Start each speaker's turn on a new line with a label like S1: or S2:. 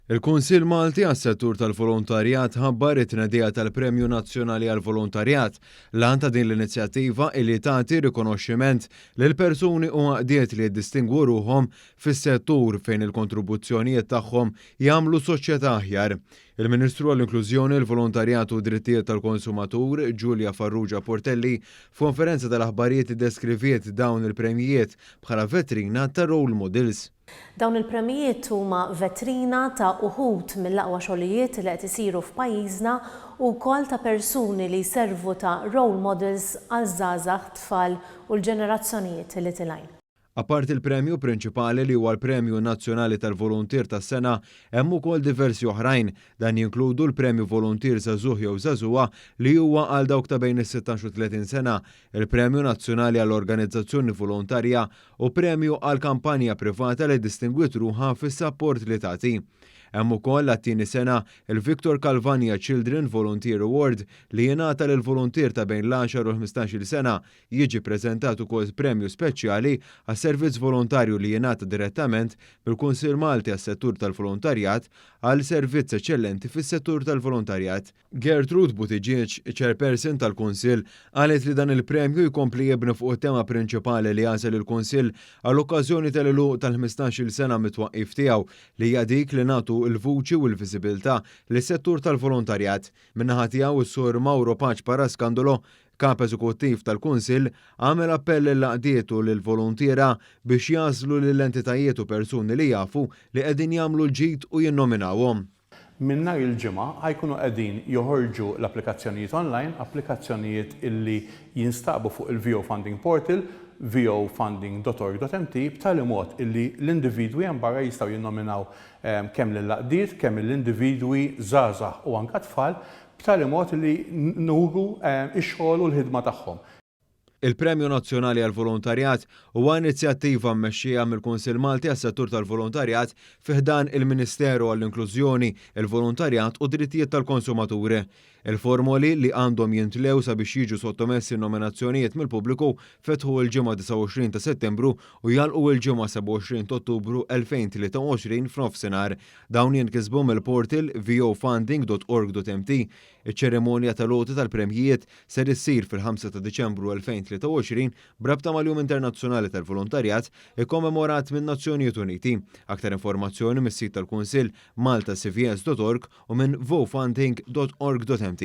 S1: Il-Kunsill Malti għas-settur tal-volontarjat ħabbar it-tnedija tal-Premju Nazzjonali għall-Volontarjat. Lan ta' din l-inizjattiva illi tagħti rikonoxximent lil persuni u għaqdiet li jiddistingwu ruhom fis-settur fejn il-kontribuzzjonijiet tagħhom jagħmlu soċjetà aħjar. Il-Ministru għall-Inklużjoni, il-Volontarjat u Drittijiet tal-Konsumatur, Giulia Farrugia Portelli, f'konferenza tal-aħbarijiet iddeskriviet dawn il-premjiet bħala vetrina ta' role models.
S2: Dawn il-premijiet huma vetrina ta' uħud mill-aqwa xogħlijiet li qed isiru f'pajjiżna u wkoll ta' persuni li jservu ta' role models għal żgħażagħ tfal u l-ġenerazzjonijiet li tilgħin.
S1: Apart il-premju prinċipali li huwa l-Premju Nazzjonali tal-Voluntier tas-sena, hemm ukoll diversi oħrajn dan jinkludu l-Premju Voluntier Żagħżugħ jew Żagħżugħa li huwa għal dawk ta' bejn is-16 u 30 sena, il-Premju Nazzjonali għall-Organizzazzjoni Volontarja u premju għal kampanja privata li distingwit ruħha fis-sapport li tagħti. Hemm ukoll għat-tieni sena il-Victor Calvania Children Volunteer Award li jingħata lil voluntier ta' bejn l-10 u 15-il sena. Jiġi ppreżentat ukoll premju speċjali għas-servizz volontarju li jingħata direttament mill-Kunsill Malti għas-settur tal-volontarjat għal servizz eċċellenti fis-settur tal-volontarjat. Gertrude Buttigieg, chairperson tal-Kunsill, qalet li dan il-premju jkompli jibni fuq it-tema prinċipali li għażel il-Kunsill għall-okkażjoni tal-għeluq tal-15-il sena mit-twaqqif tiegħu li hija dik li nagħtu il-vuċi u l-viżibilità lis-settur tal-volontarjat. Min-naħa tiegħu is-Sur Mauro Paċ Paraskandolo, kap eżekuttiv tal-Kunsill, għamel appell lil-laqdiet u lill-volontiera biex jaslu lill-entitajiet u persuni li jafu li qegħdin jagħmlu l-ġid u jinnominawhom.
S3: Minn nhar il-ġimgħa ħajkunu qegħdin joħorġu l-applikazzjonijiet online, applikazzjonijiet illi jinstaqbu fuq il-VO Funding Portal, vofunding.org.mt, b'tali mod illi l-individwi hemm barra jistgħu jinnominaw kemm lill-laqdiet, kemm l-individwi żgħażagħ u anke tfal, b'tali mod illi nuru x-xogħol u l-ħidma tagħhom.
S1: Il-Premju Nazzjonali għall-Volontarjat huwa inizjattiva mmexxija mill-Kunsill Malti għas-settur tal-volontarjat fih dan il-Ministeru għall-Inklużjoni, il-Volontarjat u Drittijiet tal-Konsumaturi. Il-formoli li għandhom jintlew sabiex jiġu sottomessi nominazzjonijiet mill-pubbliku fetħu l-ġimgħa 29 ta' Settembru u jalqu l-ġimgħa 27 ta' Ottubru 2023 f'nofsinhar. Dawn jinkisbu mill-portal vofunding.org.mt. Iċ-ċerimonja tal-għoti tal-premjiet ser issir fil-5 ta' Diċembru 2023 brabta mal-Jum Internazzjonali tal-Volontarjat ikkommemorat min-Nazzjonijiet Uniti. Aktar informazzjoni mis-sit tal-Kunsill maltacvs.org u minn vofunding.org.mt.